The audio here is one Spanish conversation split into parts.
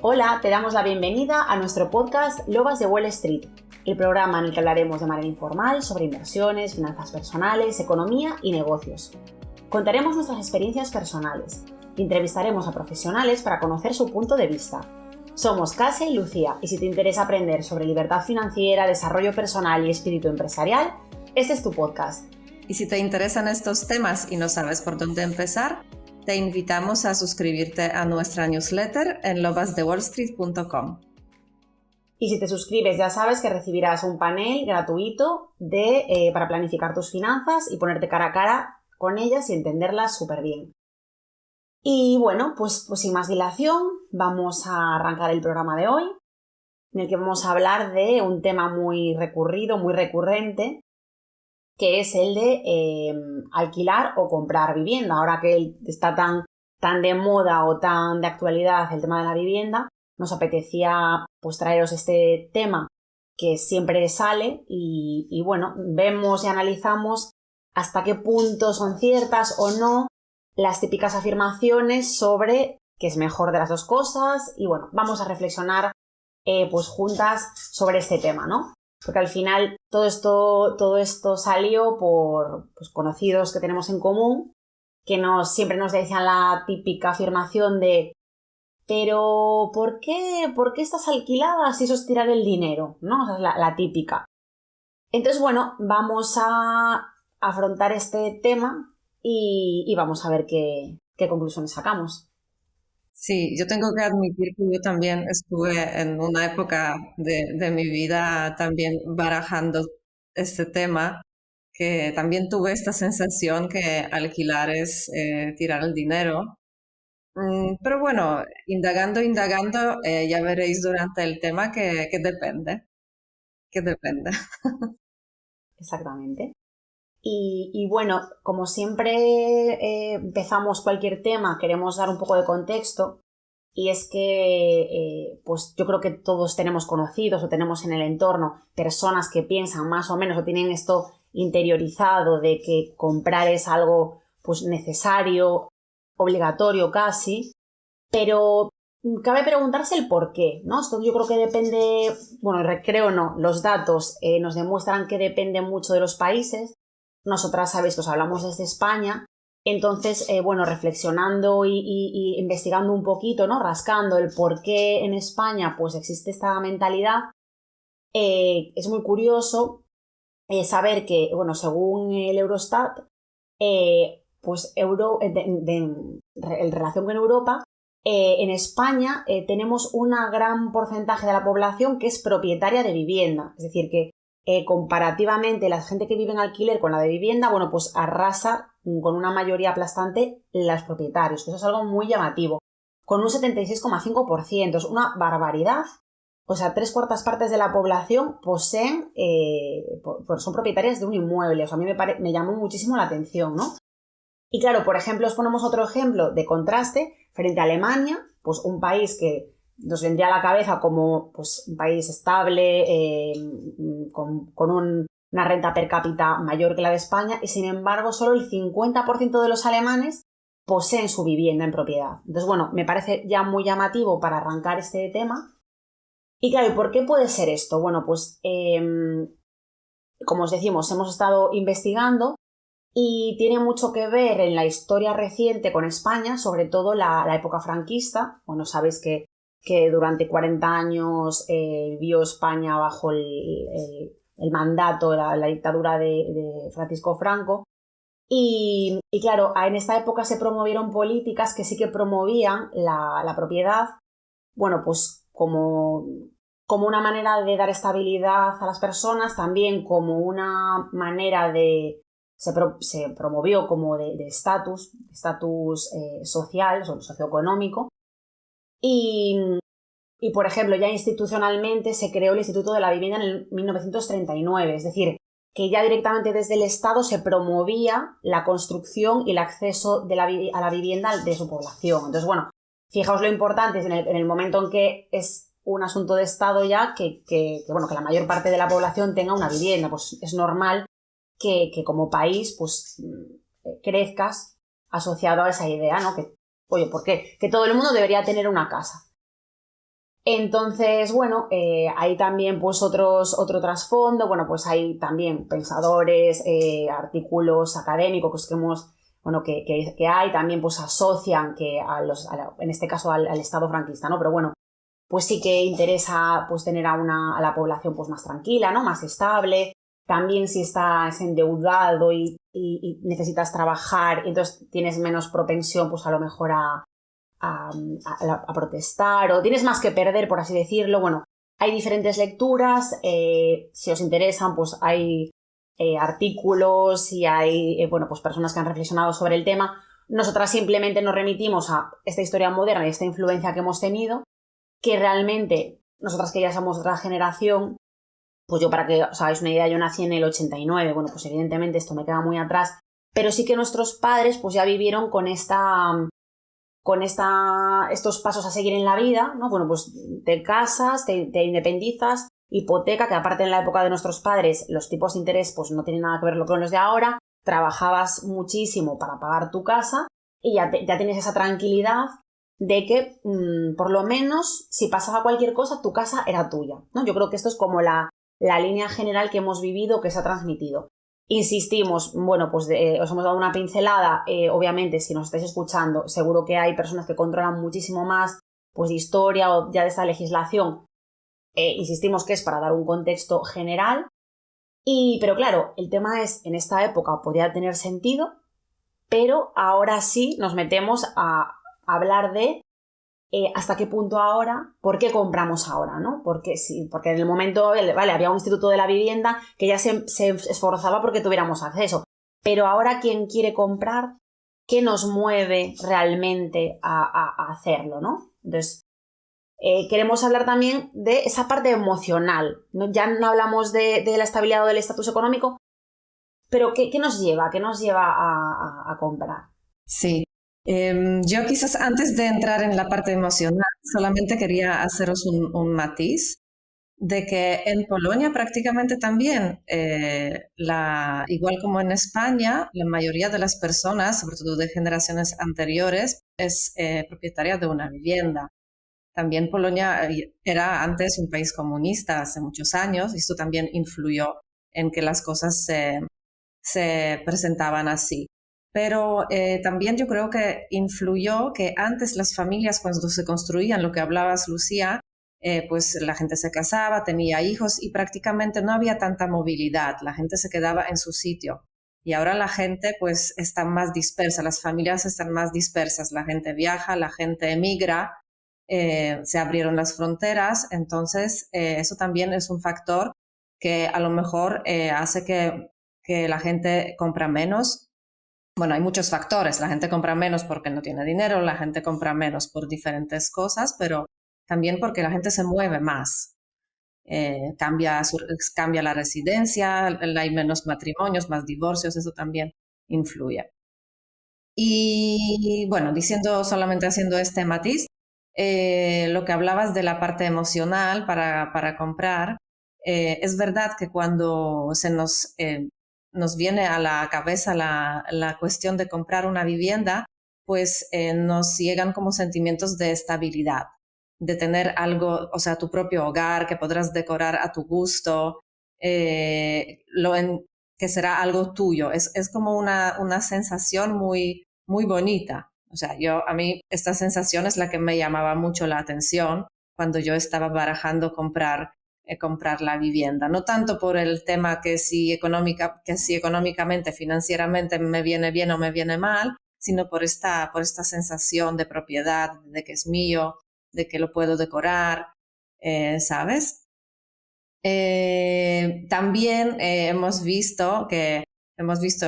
Hola, te damos la bienvenida a nuestro podcast Lobas de Wall Street, el programa en el que hablaremos de manera informal sobre inversiones, finanzas personales, economía y negocios. Contaremos nuestras experiencias personales y entrevistaremos a profesionales para conocer su punto de vista. Somos Casia y Lucía, y si te interesa aprender sobre libertad financiera, desarrollo personal y espíritu empresarial, este es tu podcast. Y si te interesan estos temas y no sabes por dónde empezar, te invitamos a suscribirte a nuestra newsletter en lobasdewallstreet.com. Y si te suscribes, ya sabes que recibirás un panel gratuito para planificar tus finanzas y ponerte cara a cara con ellas y entenderlas súper bien. Y bueno, pues sin más dilación, vamos a arrancar el programa de hoy, en el que vamos a hablar de un tema muy recurrido, muy recurrente, que es el de alquilar o comprar vivienda. Ahora que está tan de moda o tan de actualidad el tema de la vivienda, nos apetecía pues traeros este tema que siempre sale y bueno, vemos y analizamos hasta qué punto son ciertas o no las típicas afirmaciones sobre qué es mejor de las dos cosas y bueno, vamos a reflexionar pues juntas sobre este tema, ¿no? Porque al final todo esto salió por pues, conocidos que tenemos en común que siempre nos decían la típica afirmación de pero ¿por qué estás alquilada si eso es tirar el dinero? ¿No? O sea, es la típica. Entonces, bueno, vamos a afrontar este tema y vamos a ver qué conclusiones sacamos. Sí, yo tengo que admitir que yo también estuve en una época de mi vida también barajando este tema, que también tuve esta sensación que alquilar es tirar el dinero. Pero bueno, indagando, ya veréis durante el tema que depende. Exactamente. Y bueno, como siempre empezamos cualquier tema, queremos dar un poco de contexto y es que pues yo creo que todos tenemos conocidos o tenemos en el entorno personas que piensan más o menos o tienen esto interiorizado de que comprar es algo pues necesario, obligatorio casi, pero cabe preguntarse el por qué, ¿no? Esto yo creo que depende, bueno, creo no, los datos nos demuestran que depende mucho de los países. Nosotras sabéis que os hablamos desde España, entonces, bueno, reflexionando y investigando un poquito, ¿no? Rascando el por qué en España pues existe esta mentalidad, es muy curioso saber que, bueno, según el Eurostat, pues en relación con Europa, en España tenemos un gran porcentaje de la población que es propietaria de vivienda, es decir, que comparativamente la gente que vive en alquiler con la de vivienda, bueno, pues arrasa con una mayoría aplastante los propietarios, que eso es algo muy llamativo, con un 76,5%, es una barbaridad. O sea, 3/4 de la población poseen, son propietarias de un inmueble. O sea, a mí me llamó muchísimo la atención, ¿no? Y claro, por ejemplo, os ponemos otro ejemplo de contraste frente a Alemania, pues un país que nos vendría a la cabeza como pues, un país estable, con una renta per cápita mayor que la de España, y sin embargo solo el 50% de los alemanes poseen su vivienda en propiedad. Entonces, bueno, me parece ya muy llamativo para arrancar este tema. Y claro, ¿y por qué puede ser esto? Bueno, pues como os decimos, hemos estado investigando y tiene mucho que ver en la historia reciente con España, sobre todo la época franquista. Bueno, sabéis que durante 40 años vivió España bajo el mandato, la dictadura de Francisco Franco. Y claro, en esta época se promovieron políticas que sí que promovían la propiedad, bueno, pues como una manera de dar estabilidad a las personas, también como una manera se promovió como de estatus social, socioeconómico. Y, por ejemplo, ya institucionalmente se creó el Instituto de la Vivienda en el 1939, es decir, que ya directamente desde el Estado se promovía la construcción y el acceso a la vivienda de su población. Entonces, bueno, fijaos lo importante es en el momento en que es un asunto de Estado ya que la mayor parte de la población tenga una vivienda, pues es normal que como país pues crezcas asociado a esa idea, ¿no? Que, oye, ¿por qué? Que todo el mundo debería tener una casa. Entonces, bueno, hay también pues otro trasfondo, bueno, pues hay también pensadores, artículos académicos que hemos, bueno, que hay también pues asocian que en este caso al Estado franquista, ¿no? Pero bueno, pues sí que interesa pues tener a la población pues más tranquila, ¿no? Más estable. También si estás endeudado y necesitas trabajar, entonces tienes menos propensión pues a lo mejor a protestar o tienes más que perder, por así decirlo. Bueno, hay diferentes lecturas, si os interesan, pues hay artículos y hay bueno, pues personas que han reflexionado sobre el tema. Nosotras simplemente nos remitimos a esta historia moderna y esta influencia que hemos tenido, que realmente nosotras que ya somos otra generación, pues yo para que os hagáis una idea, yo nací en el 89, bueno, pues evidentemente esto me queda muy atrás, pero sí que nuestros padres pues ya vivieron con estos pasos a seguir en la vida, ¿no? Bueno, pues te casas, te independizas, hipoteca, que aparte en la época de nuestros padres los tipos de interés pues no tienen nada que ver con los de ahora, trabajabas muchísimo para pagar tu casa y ya tienes esa tranquilidad de que por lo menos si pasaba cualquier cosa tu casa era tuya, ¿no? Yo creo que esto es como la línea general que hemos vivido, que se ha transmitido. Insistimos, bueno, pues os hemos dado una pincelada, obviamente si nos estáis escuchando, seguro que hay personas que controlan muchísimo más pues de historia o ya de esta legislación. Insistimos que es para dar un contexto general, pero claro, el tema es, en esta época podía tener sentido, pero ahora sí nos metemos a hablar de hasta qué punto ahora, por qué compramos ahora, ¿no? Porque en el momento, vale, había un instituto de la vivienda que ya se esforzaba porque tuviéramos acceso, pero ahora ¿quién quiere comprar? ¿Qué nos mueve realmente a hacerlo, ¿no? Entonces, queremos hablar también de esa parte emocional, ¿no? Ya no hablamos de la estabilidad o del estatus económico, pero ¿qué nos lleva? ¿Qué nos lleva a comprar? Sí. Yo quizás antes de entrar en la parte emocional, solamente quería haceros un matiz de que en Polonia prácticamente también, igual como en España, la mayoría de las personas, sobre todo de generaciones anteriores, es propietaria de una vivienda. También Polonia era antes un país comunista hace muchos años y esto también influyó en que las cosas se presentaban así. Pero también yo creo que influyó que antes las familias, cuando se construían, lo que hablabas, Lucía, pues la gente se casaba, tenía hijos y prácticamente no había tanta movilidad, la gente se quedaba en su sitio. Y ahora la gente pues está más dispersa, las familias están más dispersas, la gente viaja, la gente emigra, se abrieron las fronteras, entonces eso también es un factor que a lo mejor hace que la gente compra menos. Bueno, hay muchos factores. La gente compra menos porque no tiene dinero, la gente compra menos por diferentes cosas, pero también porque la gente se mueve más. Cambia la residencia, hay menos matrimonios, más divorcios, eso también influye. Y bueno, solamente haciendo este matiz, lo que hablabas de la parte emocional para comprar, es verdad que cuando nos viene a la cabeza la cuestión de comprar una vivienda, pues nos llegan como sentimientos de estabilidad, de tener algo, o sea, tu propio hogar que podrás decorar a tu gusto, que será algo tuyo. Es como una sensación muy bonita. O sea, a mí esta sensación es la que me llamaba mucho la atención cuando yo estaba barajando comprar la vivienda. No tanto por el tema que si económicamente, financieramente me viene bien o me viene mal, sino por esta sensación de propiedad, de que es mío, de que lo puedo decorar, ¿sabes? También hemos visto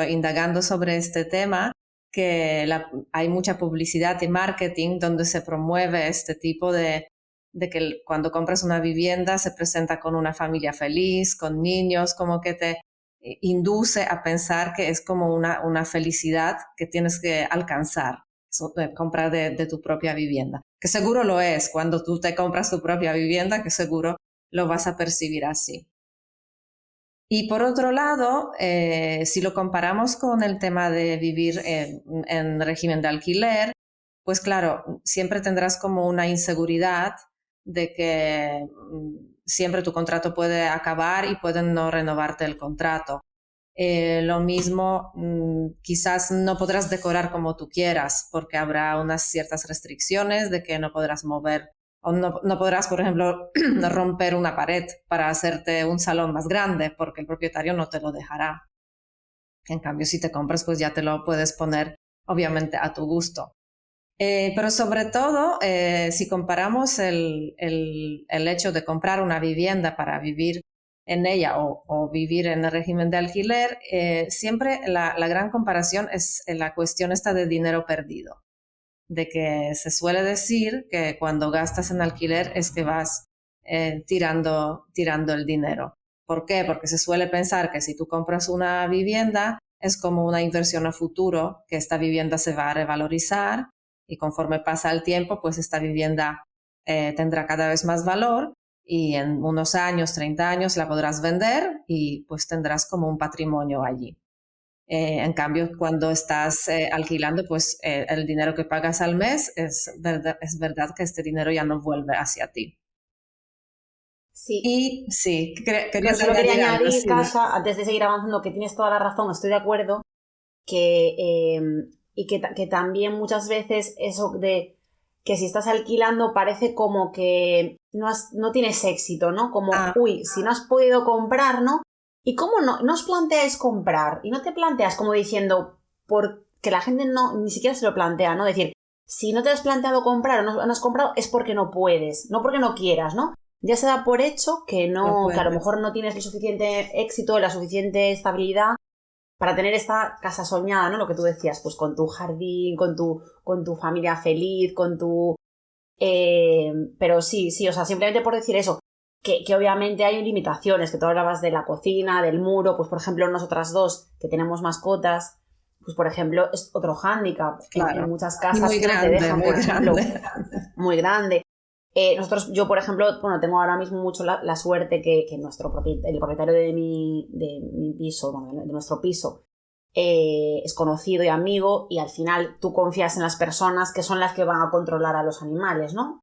indagando sobre este tema que hay mucha publicidad y marketing donde se promueve este tipo de que cuando compras una vivienda se presenta con una familia feliz, con niños, como que te induce a pensar que es como una felicidad que tienes que alcanzar, comprar de tu propia vivienda. Que seguro lo es cuando tú te compras tu propia vivienda, que seguro lo vas a percibir así. Y por otro lado, si lo comparamos con el tema de vivir en régimen de alquiler, pues claro, siempre tendrás como una inseguridad de que siempre tu contrato puede acabar y pueden no renovarte el contrato. Lo mismo, quizás no podrás decorar como tú quieras porque habrá unas ciertas restricciones de que no podrás mover o no podrás, por ejemplo, romper una pared para hacerte un salón más grande porque el propietario no te lo dejará. En cambio, si te compras, pues ya te lo puedes poner, obviamente, a tu gusto. Pero sobre todo, si comparamos el hecho de comprar una vivienda para vivir en ella o vivir en el régimen de alquiler, siempre la gran comparación es la cuestión esta de dinero perdido. De que se suele decir que cuando gastas en alquiler es que vas tirando el dinero. ¿Por qué? Porque se suele pensar que si tú compras una vivienda es como una inversión a futuro, que esta vivienda se va a revalorizar y conforme pasa el tiempo, pues esta vivienda tendrá cada vez más valor y en unos años, 30 años, la podrás vender y pues tendrás como un patrimonio allí. En cambio, cuando estás alquilando, pues el dinero que pagas al mes es verdad que este dinero ya no vuelve hacia ti. Sí. Y sí, quería añadir, Kasia, antes de seguir avanzando, que tienes toda la razón, estoy de acuerdo, que también muchas veces eso de que si estás alquilando parece como que no tienes éxito, ¿no? Como, si no has podido comprar, ¿no? ¿Y cómo no os planteáis comprar? Y no te planteas como diciendo, porque la gente ni siquiera se lo plantea, ¿no? Decir, si no te has planteado comprar o no has comprado es porque no puedes, no porque no quieras, ¿no? Ya se da por hecho que que a lo mejor no tienes el suficiente éxito, la suficiente estabilidad para tener esta casa soñada, ¿no? Lo que tú decías, pues con tu jardín, con tu familia feliz, con tu... pero sí, o sea, simplemente por decir eso, que obviamente hay limitaciones, que tú hablabas de la cocina, del muro, pues por ejemplo nosotras dos, que tenemos mascotas, pues por ejemplo es otro hándicap. Claro. En muchas casas muy grande, no te dejan, por ejemplo, muy grande. Yo, por ejemplo, tengo ahora mismo mucho la suerte que el propietario de mi piso, de nuestro piso, es conocido y amigo, y al final tú confías en las personas que son las que van a controlar a los animales, ¿no?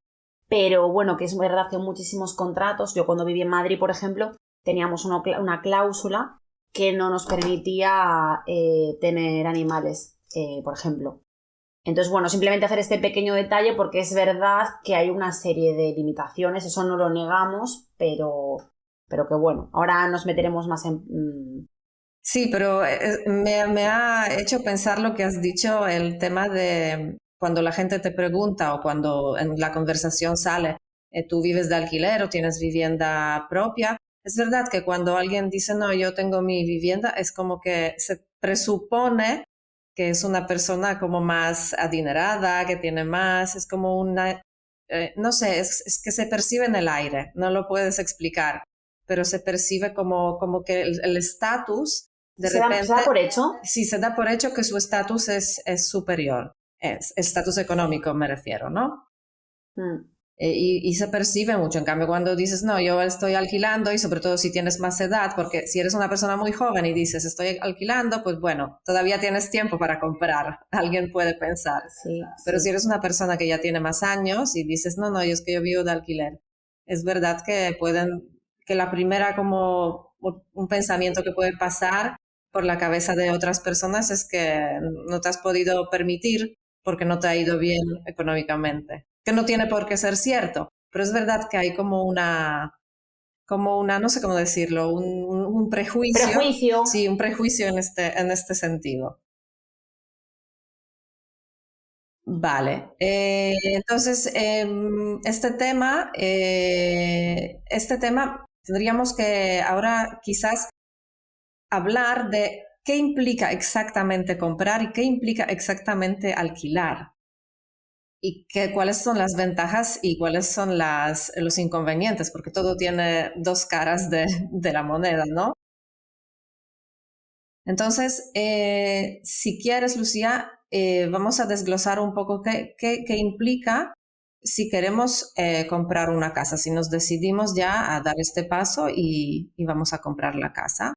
Pero bueno, que es verdad que en muchísimos contratos, yo cuando viví en Madrid, por ejemplo, teníamos una cláusula que no nos permitía tener animales, por ejemplo. Entonces, bueno, simplemente hacer este pequeño detalle porque es verdad que hay una serie de limitaciones, eso no lo negamos, pero que bueno, ahora nos meteremos más en... Sí, pero me ha hecho pensar lo que has dicho, el tema de cuando la gente te pregunta o cuando en la conversación sale, ¿tú vives de alquiler o tienes vivienda propia? Es verdad que cuando alguien dice, no, yo tengo mi vivienda, es como que se presupone que es una persona como más adinerada, que tiene más, es como una, no sé, es que se percibe en el aire, no lo puedes explicar, pero se percibe como que el estatus de repente... ¿Se da por hecho? Sí, se da por hecho que su estatus es superior, estatus económico me refiero, ¿no? Y se percibe mucho. En cambio, cuando dices, no, yo estoy alquilando, y sobre todo si tienes más edad, porque si eres una persona muy joven y dices, estoy alquilando, pues bueno, todavía tienes tiempo para comprar, alguien puede pensar. Sí, pero si eres una persona que ya tiene más años y dices, no, yo es que yo vivo de alquiler, es verdad que que la primera como un pensamiento que puede pasar por la cabeza de otras personas es que no te has podido permitir porque no te ha ido bien económicamente. Que no tiene por qué ser cierto, pero es verdad que hay como una, no sé cómo decirlo, un prejuicio. ¿Prejuicio? Sí, un prejuicio en este sentido. Vale, entonces este tema tendríamos que ahora quizás hablar de qué implica exactamente comprar y qué implica exactamente alquilar. Y cuáles son las ventajas y cuáles son los inconvenientes, porque todo tiene dos caras de la moneda, ¿no? Entonces, si quieres, Lucía, vamos a desglosar un poco qué implica si queremos comprar una casa, si nos decidimos ya a dar este paso y vamos a comprar la casa.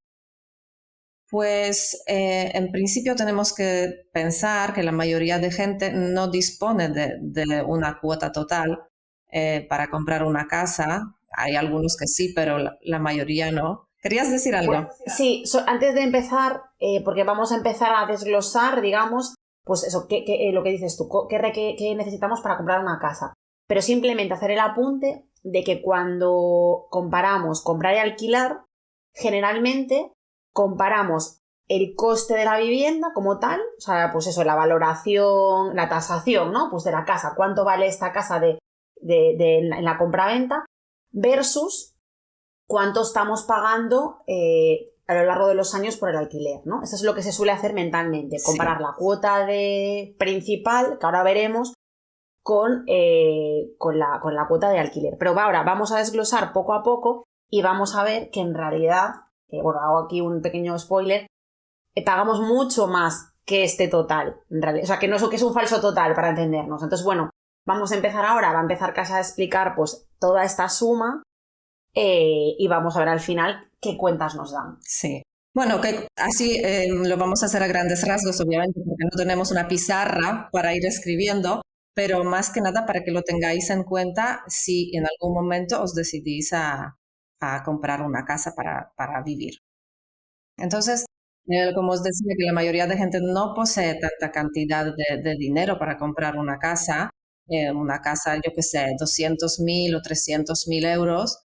Pues en principio tenemos que pensar que la mayoría de gente no dispone de una cuota total para comprar una casa. Hay algunos que sí, pero la mayoría no. ¿Querías decir algo? Pues, sí, antes de empezar, porque vamos a empezar a desglosar, digamos, pues eso, lo que dices tú, qué necesitamos para comprar una casa. Pero simplemente hacer el apunte de que cuando comparamos comprar y alquilar, generalmente comparamos el coste de la vivienda como tal, o sea, pues eso, la valoración, la tasación, ¿no? Pues de la casa, cuánto vale esta casa en la compraventa versus cuánto estamos pagando a lo largo de los años por el alquiler, ¿no? Eso es lo que se suele hacer mentalmente, comparar la cuota de principal, que ahora veremos, con la cuota de alquiler. Pero ahora vamos a desglosar poco a poco y vamos a ver que en realidad, bueno, hago aquí un pequeño spoiler, pagamos mucho más que este total, en realidad. O sea, que no es que es un falso total, para entendernos. Entonces, bueno, vamos a empezar ahora, va a empezar Casa a explicar pues toda esta suma y vamos a ver al final qué cuentas nos dan. Sí. Bueno, que así lo vamos a hacer a grandes rasgos, obviamente, porque no tenemos una pizarra para ir escribiendo, pero más que nada para que lo tengáis en cuenta si en algún momento os decidís a comprar una casa para vivir. Entonces, como os decía, que la mayoría de gente no posee tanta cantidad de dinero para comprar una casa, yo qué sé, 200.000 o 300.000 euros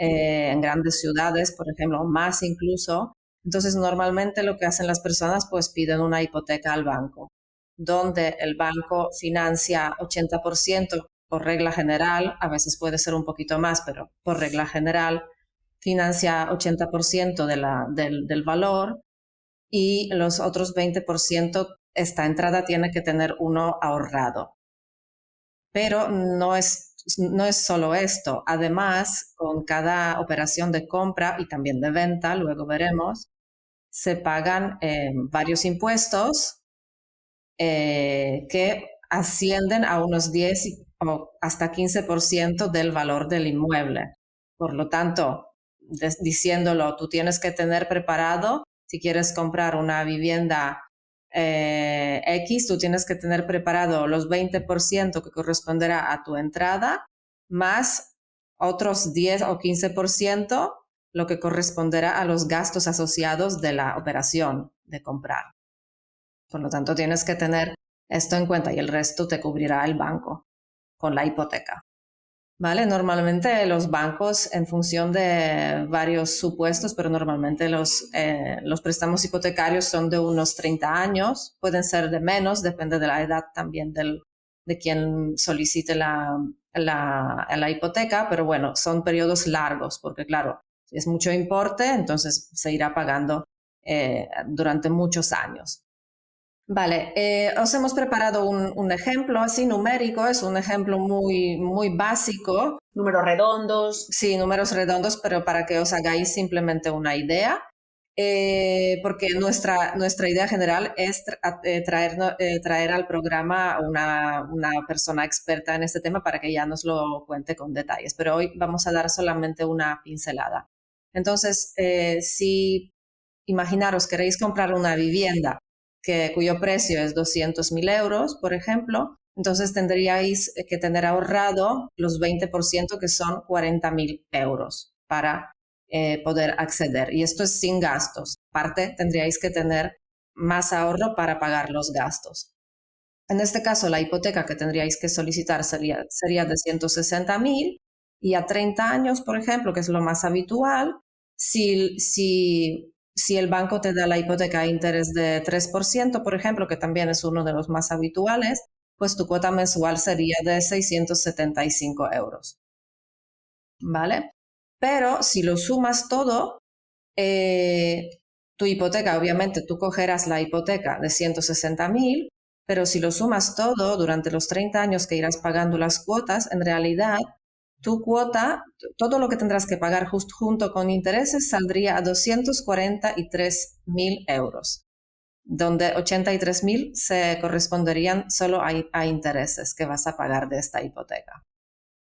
en grandes ciudades, por ejemplo, más incluso. Entonces, normalmente lo que hacen las personas, pues piden una hipoteca al banco, donde el banco financia 80% por regla general, a veces puede ser un poquito más, pero por regla general financia 80% del valor y los otros 20% esta entrada tiene que tener uno ahorrado. Pero no es solo esto. Además, con cada operación de compra y también de venta, luego veremos, se pagan varios impuestos que ascienden a unos 10 o hasta 15% del valor del inmueble. Por lo tanto, diciéndolo, tú tienes que tener preparado, si quieres comprar una vivienda X, tú tienes que tener preparado los 20% que corresponderá a tu entrada, más otros 10 o 15% lo que corresponderá a los gastos asociados de la operación de comprar. Por lo tanto, tienes que tener esto en cuenta y el resto te cubrirá el banco con la hipoteca. ¿Vale? Normalmente los bancos, en función de varios supuestos, pero normalmente los préstamos hipotecarios son de unos 30 años, pueden ser de menos, depende de la edad también de quien solicite la hipoteca, pero bueno, son periodos largos, porque claro, es mucho importe, entonces se irá pagando durante muchos años. Vale, os hemos preparado un ejemplo así numérico, es un ejemplo muy, muy básico. Números redondos. Sí, números redondos, pero para que os hagáis simplemente una idea, porque nuestra idea general es traer al programa una persona experta en este tema para que ya nos lo cuente con detalles, pero hoy vamos a dar solamente una pincelada. Entonces, si imaginaros queréis comprar una vivienda cuyo precio es 200.000 euros, por ejemplo, entonces tendríais que tener ahorrado los 20% que son 40.000 euros para poder acceder. Y esto es sin gastos. Aparte, tendríais que tener más ahorro para pagar los gastos. En este caso, la hipoteca que tendríais que solicitar sería de 160.000 y a 30 años, por ejemplo, que es lo más habitual, si el banco te da la hipoteca a interés de 3%, por ejemplo, que también es uno de los más habituales, pues tu cuota mensual sería de 675 euros. ¿Vale? Pero si lo sumas todo, tu hipoteca, obviamente tú cogerás la hipoteca de 160.000, pero si lo sumas todo durante los 30 años que irás pagando las cuotas, en realidad tu cuota, todo lo que tendrás que pagar junto con intereses, saldría a 243.000 euros, donde 83.000 se corresponderían solo a intereses que vas a pagar de esta hipoteca.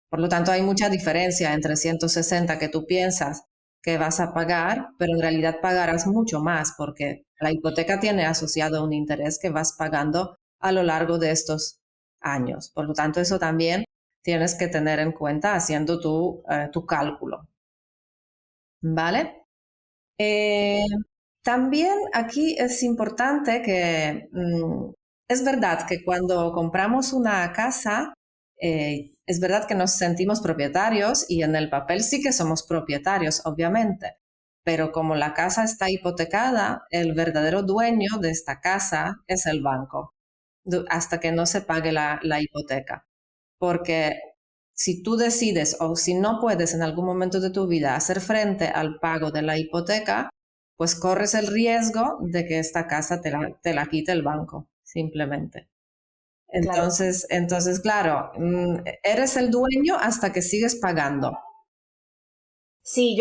Por lo tanto, hay mucha diferencia entre 160 que tú piensas que vas a pagar, pero en realidad pagarás mucho más porque la hipoteca tiene asociado un interés que vas pagando a lo largo de estos años. Por lo tanto, eso también tienes que tener en cuenta haciendo tu cálculo. ¿Vale? También aquí es importante que es verdad que cuando compramos una casa, es verdad que nos sentimos propietarios y en el papel sí que somos propietarios, obviamente, pero como la casa está hipotecada, el verdadero dueño de esta casa es el banco, hasta que no se pague la hipoteca. Porque si tú decides o si no puedes en algún momento de tu vida hacer frente al pago de la hipoteca, pues corres el riesgo de que esta casa te la quite el banco, simplemente. Claro. Entonces, claro, eres el dueño hasta que sigues pagando. Sí,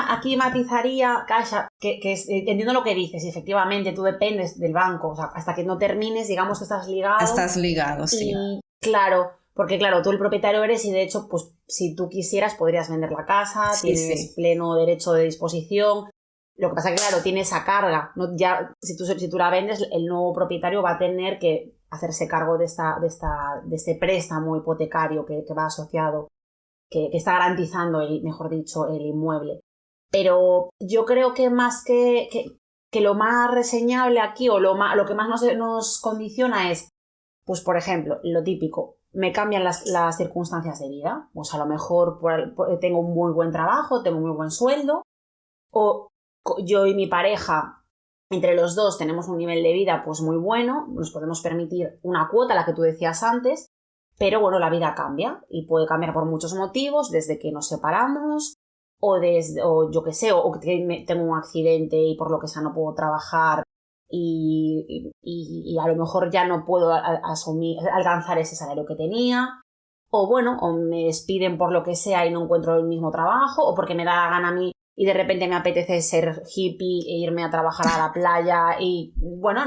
aquí matizaría, Kasia, entiendo lo que dices, y efectivamente tú dependes del banco, o sea, hasta que no termines, digamos que estás ligado. Estás ligado, sí. Y claro, porque claro, tú el propietario eres y de hecho, pues si tú quisieras podrías vender la casa, Sí, tienes sí. pleno derecho de disposición. Lo que pasa es que claro, tiene esa carga, ¿no? Ya, si tú la vendes, el nuevo propietario va a tener que hacerse cargo de este préstamo hipotecario que va asociado, que está garantizando, mejor dicho, el inmueble. Pero yo creo que más que lo más reseñable aquí o lo que más nos condiciona es, pues por ejemplo, lo típico, me cambian las circunstancias de vida, pues a lo mejor tengo un muy buen trabajo, tengo un muy buen sueldo, o yo y mi pareja, entre los dos tenemos un nivel de vida pues muy bueno, nos podemos permitir una cuota, la que tú decías antes, pero bueno, la vida cambia y puede cambiar por muchos motivos, desde que nos separamos o yo qué sé, o que tengo un accidente y por lo que sea no puedo trabajar y a lo mejor ya no puedo alcanzar ese salario que tenía, o bueno, o me despiden por lo que sea y no encuentro el mismo trabajo, o porque me da la gana a mí y de repente me apetece ser hippie e irme a trabajar a la playa y bueno,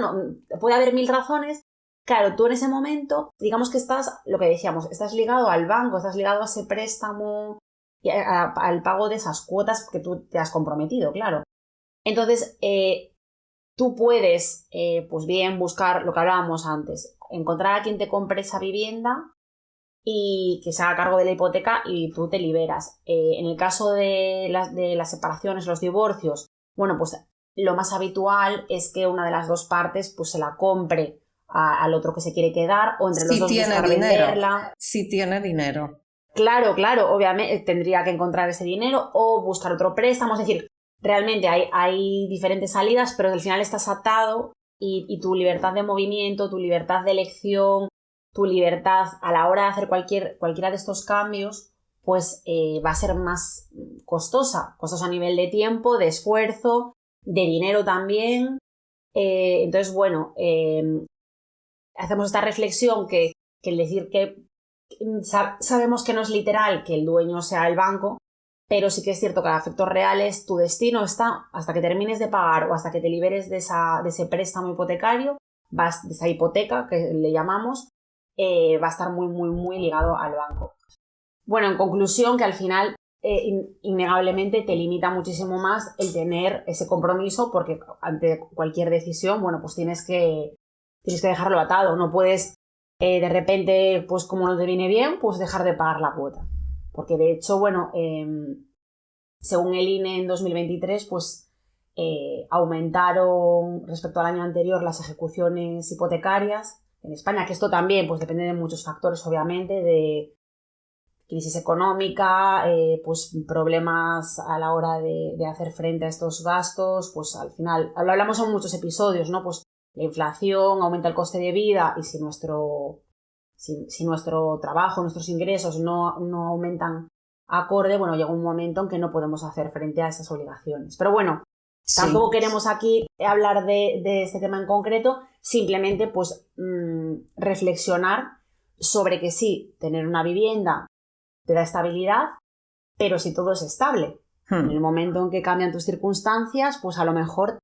puede haber mil razones. Claro, tú en ese momento, digamos que estás, lo que decíamos, estás ligado al banco, estás ligado a ese préstamo y al pago de esas cuotas que tú te has comprometido, claro. Entonces, tú puedes, pues bien, buscar lo que hablábamos antes, encontrar a quien te compre esa vivienda y que se haga cargo de la hipoteca y tú te liberas. En el caso de las separaciones, los divorcios, bueno, pues lo más habitual es que una de las dos partes pues se la compre al otro que se quiere quedar o entre los dos buscar venderla. Si tiene dinero. Claro, obviamente tendría que encontrar ese dinero o buscar otro préstamo, es decir, realmente hay diferentes salidas, pero al final estás atado y tu libertad de movimiento, tu libertad de elección, tu libertad a la hora de hacer cualquiera de estos cambios, pues va a ser más costosa a nivel de tiempo, de esfuerzo, de dinero también. Entonces, bueno, hacemos esta reflexión que el decir que sabemos que no es literal que el dueño sea el banco, pero sí que es cierto que a efectos reales tu destino está, hasta que termines de pagar o hasta que te liberes de ese préstamo hipotecario, de esa hipoteca que le llamamos, va a estar muy, muy, muy ligado al banco. Bueno, en conclusión, que al final innegablemente te limita muchísimo más el tener ese compromiso porque ante cualquier decisión, bueno, pues tienes que dejarlo atado, no puedes de repente, pues como no te viene bien, pues dejar de pagar la cuota. Porque de hecho, bueno, según el INE en 2023, pues aumentaron respecto al año anterior las ejecuciones hipotecarias en España, que esto también pues depende de muchos factores, obviamente, de crisis económica, pues problemas a la hora de hacer frente a estos gastos, pues al final, lo hablamos en muchos episodios, ¿no? Pues la inflación aumenta el coste de vida y si nuestro trabajo, nuestros ingresos no aumentan acorde, bueno, llega un momento en que no podemos hacer frente a esas obligaciones. Pero bueno, sí, tampoco queremos aquí hablar de este tema en concreto, simplemente pues reflexionar sobre que sí, tener una vivienda te da estabilidad, pero si todo es estable. En el momento en que cambian tus circunstancias, pues a lo mejor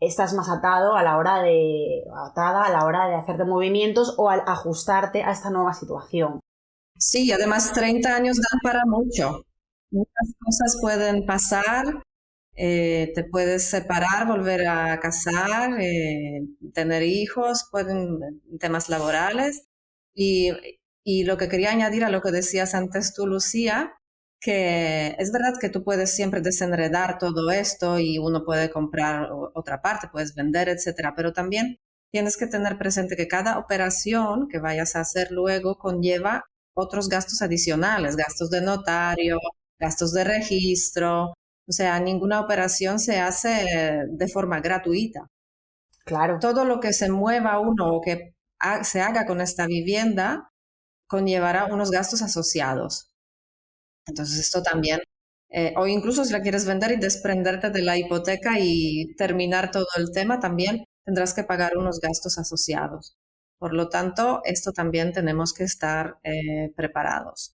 estás más atada a la hora de hacerte movimientos o al ajustarte a esta nueva situación. Sí, además 30 años dan para mucho. Muchas cosas pueden pasar, te puedes separar, volver a casar, tener hijos, temas laborales y Y lo que quería añadir a lo que decías antes tú, Lucía, que es verdad que tú puedes siempre desenredar todo esto y uno puede comprar otra parte, puedes vender, etcétera, pero también tienes que tener presente que cada operación que vayas a hacer luego conlleva otros gastos adicionales, gastos de notario, gastos de registro, o sea, ninguna operación se hace de forma gratuita. Claro. Todo lo que se mueva uno o que se haga con esta vivienda conllevará unos gastos asociados. Entonces esto también, o incluso si la quieres vender y desprenderte de la hipoteca y terminar todo el tema, también tendrás que pagar unos gastos asociados. Por lo tanto, esto también tenemos que estar preparados.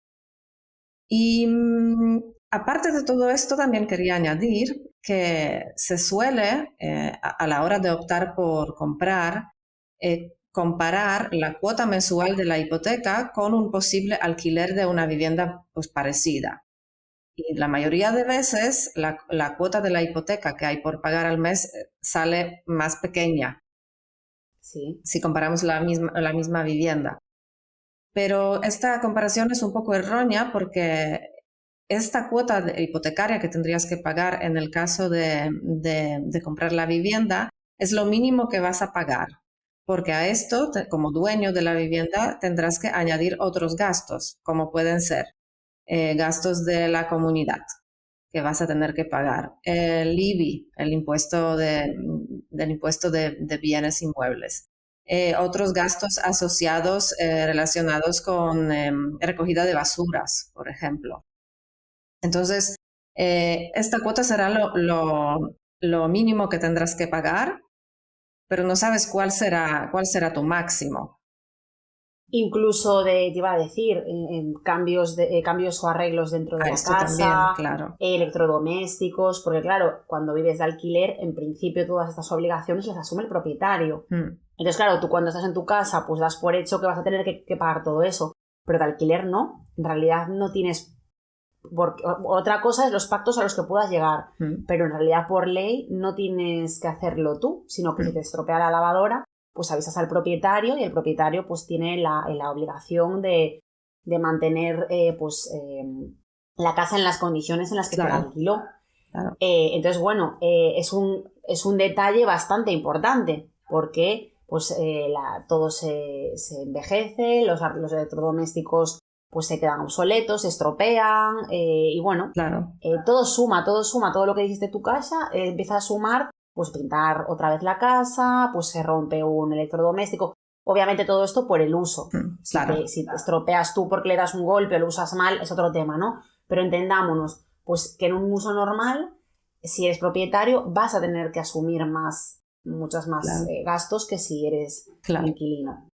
Y aparte de todo esto, también quería añadir que se suele, a la hora de optar por comprar, comparar la cuota mensual de la hipoteca con un posible alquiler de una vivienda pues, parecida. Y la mayoría de veces la cuota de la hipoteca que hay por pagar al mes sale más pequeña Sí. si comparamos la misma vivienda. Pero esta comparación es un poco errónea porque esta cuota hipotecaria que tendrías que pagar en el caso de comprar la vivienda es lo mínimo que vas a pagar, porque a esto, como dueño de la vivienda, tendrás que añadir otros gastos, como pueden ser gastos de la comunidad que vas a tener que pagar, el IBI, el impuesto del impuesto de bienes inmuebles. Otros gastos asociados relacionados con recogida de basuras, por ejemplo. Entonces, esta cuota será lo mínimo que tendrás que pagar, pero no sabes cuál será tu máximo. Incluso te iba a decir, en cambios o arreglos dentro de la Esto casa, también, claro. Electrodomésticos, porque claro, cuando vives de alquiler, en principio todas estas obligaciones las asume el propietario. Entonces, claro, tú cuando estás en tu casa, pues das por hecho que vas a tener que pagar todo eso, pero de alquiler no, en realidad no tienes... Otra cosa es los pactos a los que puedas llegar, pero en realidad por ley no tienes que hacerlo tú, sino que si te estropea la lavadora, pues avisas al propietario y el propietario pues tiene la obligación de mantener la casa en las condiciones en las que te la alquiló. Claro. Entonces, bueno, es un detalle bastante importante porque pues todo se envejece, los electrodomésticos pues se quedan obsoletos, se estropean y bueno, claro. Todo suma, todo lo que dijiste tu casa empieza a sumar, pues pintar otra vez la casa, pues se rompe un electrodoméstico. Obviamente todo esto por el uso. Claro. Si te estropeas tú porque le das un golpe o lo usas mal, es otro tema, ¿no? Pero entendámonos, pues que en un uso normal, si eres propietario, vas a tener que asumir muchos más gastos que si eres inquilino.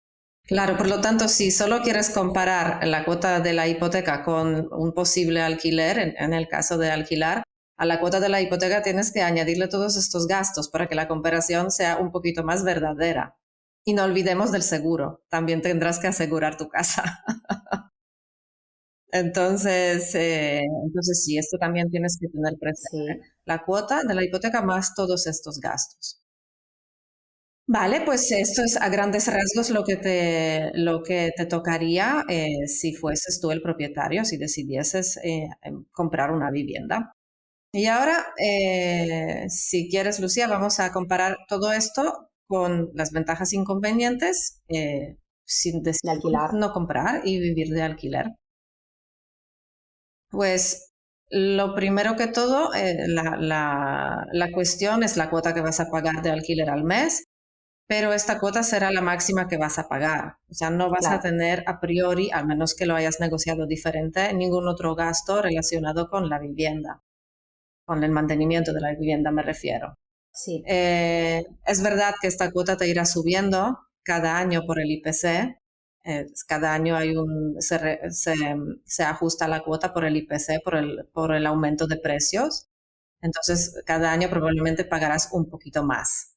Claro, por lo tanto, si solo quieres comparar la cuota de la hipoteca con un posible alquiler, en el caso de alquilar, a la cuota de la hipoteca tienes que añadirle todos estos gastos para que la comparación sea un poquito más verdadera. Y no olvidemos del seguro, también tendrás que asegurar tu casa. Entonces, sí, esto también tienes que tener presente. Sí. La cuota de la hipoteca más todos estos gastos. Vale, pues esto es a grandes rasgos lo que te tocaría si fueses tú el propietario, si decidieses comprar una vivienda. Y ahora, si quieres, Lucía, vamos a comparar todo esto con las ventajas e inconvenientes sin de alquilar. no comprar y vivir de alquiler. Pues lo primero que todo, la cuestión es la cuota que vas a pagar de alquiler al mes. Pero esta cuota será la máxima que vas a pagar. O sea, no vas a tener a priori, al menos que lo hayas negociado diferente, ningún otro gasto relacionado con la vivienda. Con el mantenimiento de la vivienda me refiero. Sí. Es verdad que esta cuota te irá subiendo cada año por el IPC. Cada año se ajusta la cuota por el IPC, por el aumento de precios. Entonces, cada año probablemente pagarás un poquito más.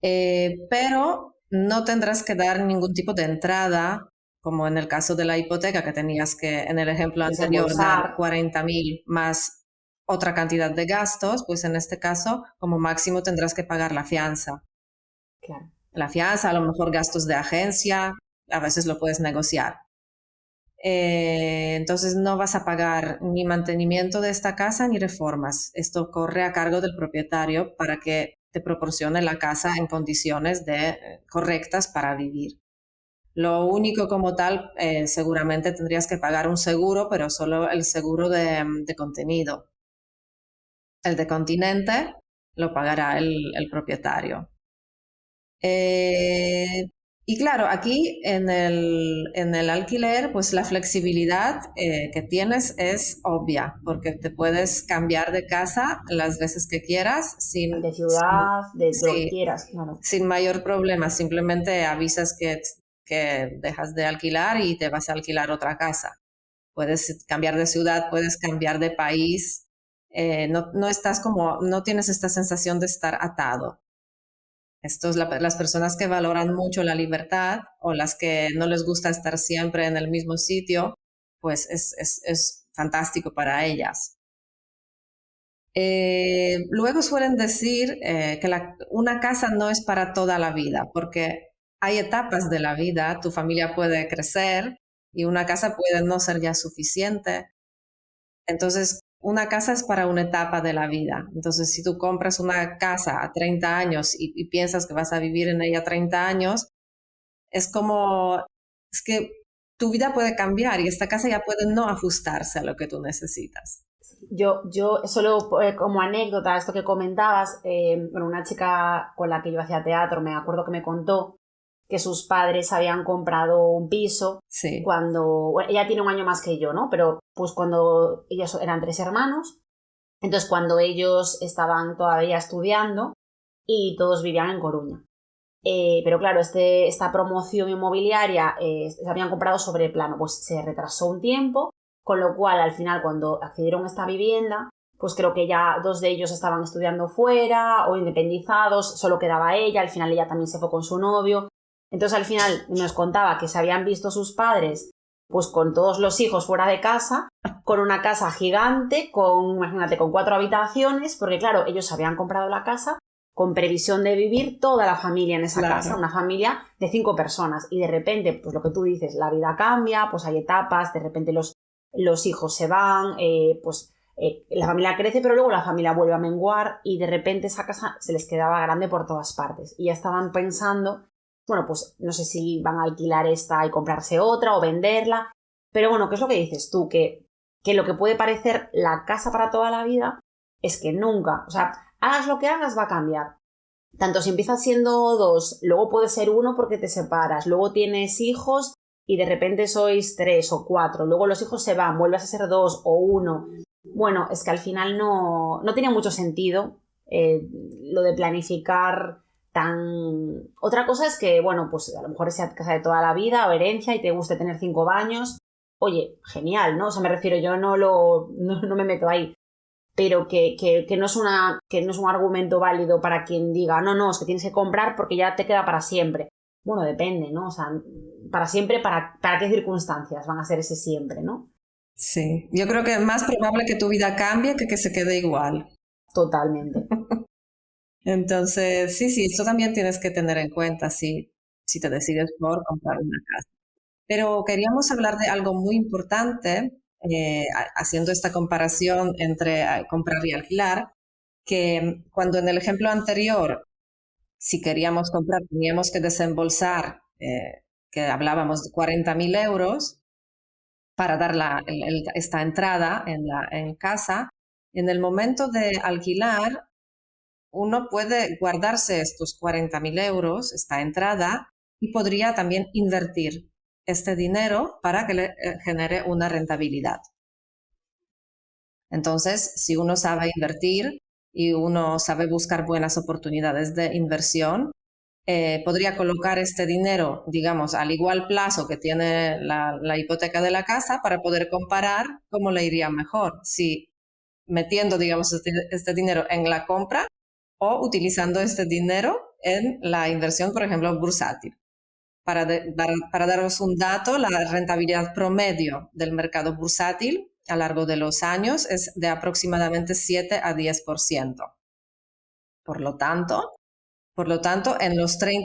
Pero no tendrás que dar ningún tipo de entrada, como en el caso de la hipoteca, que tenías que, en el ejemplo anterior, dar 40.000 más otra cantidad de gastos, pues en este caso, como máximo, tendrás que pagar la fianza. Claro. La fianza, a lo mejor gastos de agencia, a veces lo puedes negociar. Entonces no vas a pagar ni mantenimiento de esta casa ni reformas. Esto corre a cargo del propietario para que te proporcione la casa en condiciones correctas para vivir. Lo único como tal, seguramente tendrías que pagar un seguro, pero solo el seguro de contenido. El de continente lo pagará el propietario. Y claro, aquí en el alquiler, pues la flexibilidad que tienes es obvia, porque te puedes cambiar de casa las veces que quieras De ciudad, de lo que sí, quieras, claro. sin mayor problema. Simplemente avisas que dejas de alquilar y te vas a alquilar otra casa. Puedes cambiar de ciudad, puedes cambiar de país. No tienes esta sensación de estar atado. Las personas que valoran mucho la libertad o las que no les gusta estar siempre en el mismo sitio, pues es fantástico para ellas. Luego suelen decir que una casa no es para toda la vida, porque hay etapas de la vida, tu familia puede crecer y una casa puede no ser ya suficiente. Entonces, una casa es para una etapa de la vida. Entonces, si tú compras una casa a 30 años y piensas que vas a vivir en ella 30 años, es que tu vida puede cambiar y esta casa ya puede no ajustarse a lo que tú necesitas. Yo solo como anécdota, esto que comentabas, una chica con la que yo hacía teatro, me acuerdo que me contó que sus padres habían comprado un piso sí. Ella tiene un año más que yo, ¿no? Pero pues cuando ellos eran 3 hermanos, entonces cuando ellos estaban todavía estudiando y todos vivían en Coruña. Pero claro, esta promoción inmobiliaria se habían comprado sobre plano, pues se retrasó un tiempo, con lo cual al final cuando accedieron a esta vivienda, pues creo que ya 2 de ellos estaban estudiando fuera o independizados, solo quedaba ella, al final ella también se fue con su novio. Entonces al final nos contaba que se habían visto sus padres pues con todos los hijos fuera de casa, con una casa gigante, imagínate, con 4 habitaciones, porque claro, ellos habían comprado la casa con previsión de vivir toda la familia en esa casa, una familia de 5 personas, y de repente, pues lo que tú dices, la vida cambia, pues hay etapas, de repente los hijos se van, la familia crece, pero luego la familia vuelve a menguar y de repente esa casa se les quedaba grande por todas partes y ya estaban pensando, bueno, pues no sé si van a alquilar esta y comprarse otra o venderla, pero bueno, ¿qué es lo que dices tú? Que lo que puede parecer la casa para toda la vida es que nunca, o sea, hagas lo que hagas va a cambiar. Tanto si empiezas siendo 2, luego puede ser 1 porque te separas, luego tienes hijos y de repente sois 3 o 4, luego los hijos se van, vuelves a ser 2 o 1. Bueno, es que al final no tiene mucho sentido lo de planificar tan... Otra cosa es que, bueno, pues a lo mejor sea casa de toda la vida o herencia y te guste tener 5 baños. Oye, genial, ¿no? O sea, me refiero, yo no me meto ahí. Pero que no es un argumento válido para quien diga, no, es que tienes que comprar porque ya te queda para siempre. Bueno, depende, ¿no? O sea, para siempre, ¿para qué circunstancias van a ser ese siempre, ¿no? Sí, yo creo que es más probable que tu vida cambie que se quede igual. Totalmente. Entonces, sí, esto también tienes que tener en cuenta si te decides por comprar una casa. Pero queríamos hablar de algo muy importante, haciendo esta comparación entre comprar y alquilar, que cuando en el ejemplo anterior, si queríamos comprar, teníamos que desembolsar, que hablábamos de 40.000 euros para dar esta entrada en casa, en el momento de alquilar, uno puede guardarse estos 40.000 euros, esta entrada, y podría también invertir este dinero para que le genere una rentabilidad. Entonces, si uno sabe invertir y uno sabe buscar buenas oportunidades de inversión, podría colocar este dinero, digamos, al igual plazo que tiene la hipoteca de la casa para poder comparar cómo le iría mejor, si metiendo, digamos, este dinero en la compra o utilizando este dinero en la inversión, por ejemplo, bursátil. Para daros un dato, la rentabilidad promedio del mercado bursátil a lo largo de los años es de aproximadamente 7 a 10%. Por lo tanto, Por lo tanto,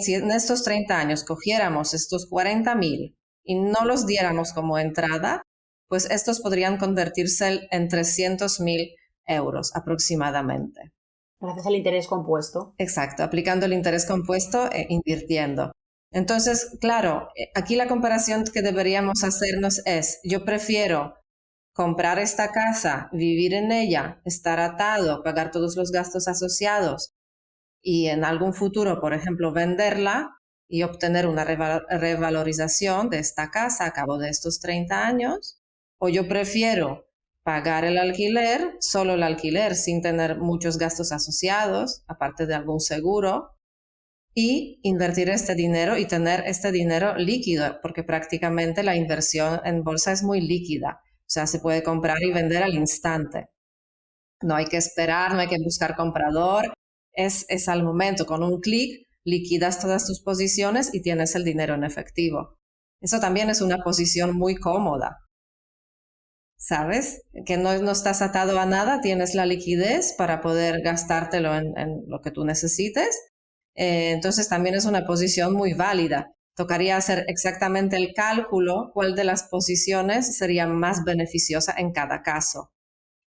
si en estos 30 años cogiéramos estos 40.000 y no los diéramos como entrada, pues estos podrían convertirse en 300.000 euros aproximadamente. Gracias al interés compuesto. Exacto, aplicando el interés compuesto e invirtiendo. Entonces, claro, aquí la comparación que deberíamos hacernos es, yo prefiero comprar esta casa, vivir en ella, estar atado, pagar todos los gastos asociados y en algún futuro, por ejemplo, venderla y obtener una revalorización de esta casa a cabo de estos 30 años, o yo prefiero pagar el alquiler, solo el alquiler, sin tener muchos gastos asociados, aparte de algún seguro, y invertir este dinero y tener este dinero líquido, porque prácticamente la inversión en bolsa es muy líquida. O sea, se puede comprar y vender al instante. No hay que esperar, no hay que buscar comprador. Es al momento, con un clic, liquidas todas tus posiciones y tienes el dinero en efectivo. Eso también es una posición muy cómoda. ¿Sabes? Que no estás atado a nada, tienes la liquidez para poder gastártelo en lo que tú necesites. Entonces también es una posición muy válida. Tocaría hacer exactamente el cálculo, cuál de las posiciones sería más beneficiosa en cada caso.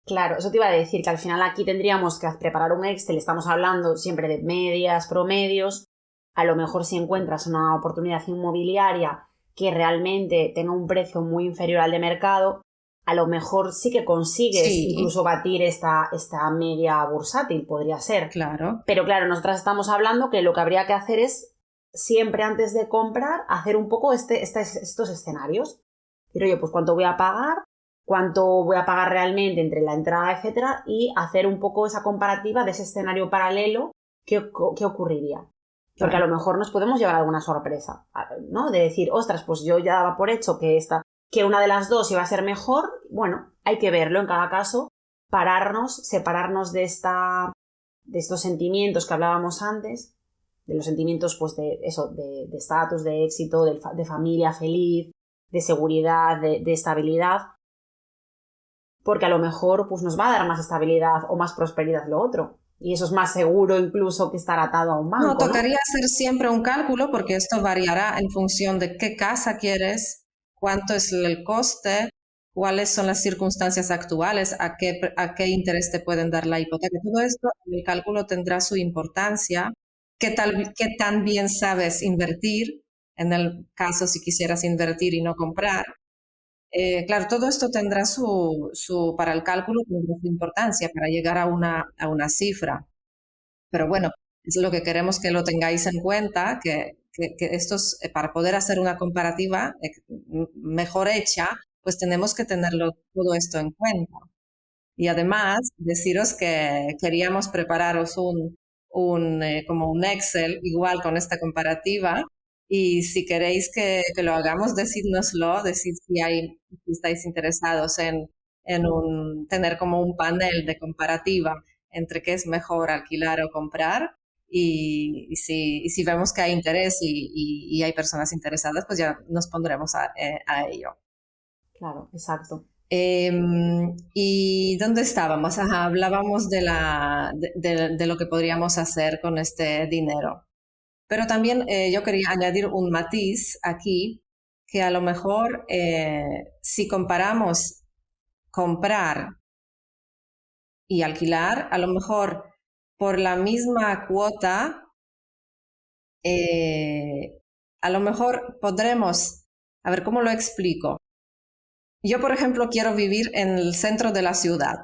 Claro, eso te iba a decir, que al final aquí tendríamos que preparar un Excel, estamos hablando siempre de medias, promedios, a lo mejor si encuentras una oportunidad inmobiliaria que realmente tenga un precio muy inferior al de mercado, a lo mejor sí que consigues incluso batir esta media bursátil, podría ser. Claro. Pero claro, nosotras estamos hablando que lo que habría que hacer es, siempre antes de comprar, hacer un poco estos escenarios. Decir, oye, pues cuánto voy a pagar realmente entre la entrada, etcétera, y hacer un poco esa comparativa de ese escenario paralelo, qué ocurriría. Porque a lo mejor nos podemos llevar alguna sorpresa, ¿no? De decir, ostras, pues yo ya daba por hecho que una de las dos iba a ser mejor. Bueno, hay que verlo en cada caso, separarnos de estos sentimientos que hablábamos antes, de los sentimientos pues de estatus, de éxito, de familia feliz, de seguridad, de estabilidad, porque a lo mejor pues nos va a dar más estabilidad o más prosperidad lo otro. Y eso es más seguro incluso que estar atado a un banco. No, tocaría hacer siempre un cálculo porque esto variará en función de qué casa quieres, cuánto es el coste, cuáles son las circunstancias actuales, a qué interés te pueden dar la hipoteca. Todo esto, el cálculo tendrá su importancia. ¿Qué tan bien sabes invertir? En el caso si quisieras invertir y no comprar. Claro, todo esto tendrá para el cálculo, tendrá su importancia para llegar a una cifra. Pero bueno, es lo que queremos que lo tengáis en cuenta, que estos, para poder hacer una comparativa mejor hecha, pues tenemos que tenerlo todo esto en cuenta. Y además, deciros que queríamos prepararos como un Excel igual con esta comparativa. Y si queréis que lo hagamos, decídnoslo, decid si estáis interesados en tener como un panel de comparativa entre qué es mejor alquilar o comprar. Y si vemos que hay interés y hay personas interesadas, pues ya nos pondremos a ello. Claro, exacto. ¿Y dónde estábamos? Ajá, hablábamos de lo que podríamos hacer con este dinero. Pero también yo quería añadir un matiz aquí, que a lo mejor si comparamos comprar y alquilar, a lo mejor por la misma cuota, a lo mejor podremos, a ver, ¿cómo lo explico? Yo, por ejemplo, quiero vivir en el centro de la ciudad.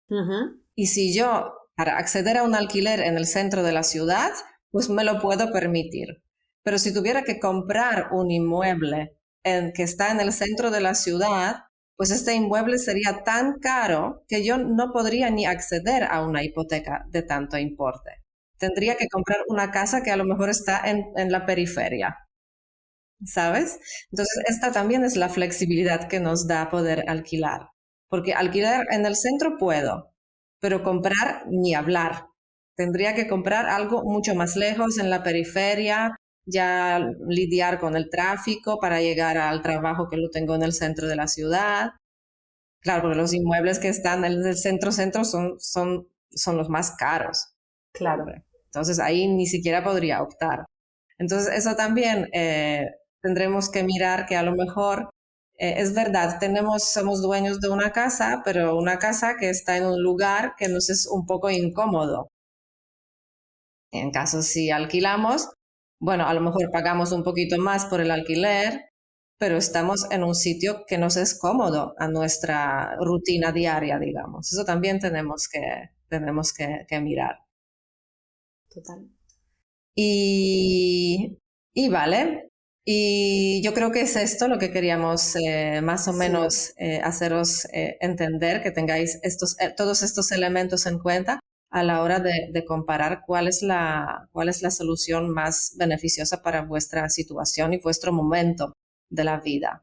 Uh-huh. Y si yo, para acceder a un alquiler en el centro de la ciudad, pues me lo puedo permitir. Pero si tuviera que comprar un inmueble que está en el centro de la ciudad, pues este inmueble sería tan caro que yo no podría ni acceder a una hipoteca de tanto importe. Tendría que comprar una casa que a lo mejor está en la periferia, ¿sabes? Entonces, esta también es la flexibilidad que nos da poder alquilar. Porque alquilar en el centro puedo, pero comprar ni hablar. Tendría que comprar algo mucho más lejos en la periferia, ya lidiar con el tráfico para llegar al trabajo que lo tengo en el centro de la ciudad. Claro, porque los inmuebles que están en el centro son los más caros. Claro. Entonces ahí ni siquiera podría optar. Entonces eso también tendremos que mirar que a lo mejor es verdad, somos dueños de una casa, pero una casa que está en un lugar que nos es un poco incómodo. En caso si alquilamos, bueno, a lo mejor pagamos un poquito más por el alquiler, pero estamos en un sitio que nos es cómodo a nuestra rutina diaria, digamos. Eso también tenemos que mirar. Total. Y vale, y yo creo que es esto lo que queríamos más o Sí, menos haceros entender, que tengáis todos estos elementos en cuenta a la hora de comparar cuál es la solución más beneficiosa para vuestra situación y vuestro momento de la vida.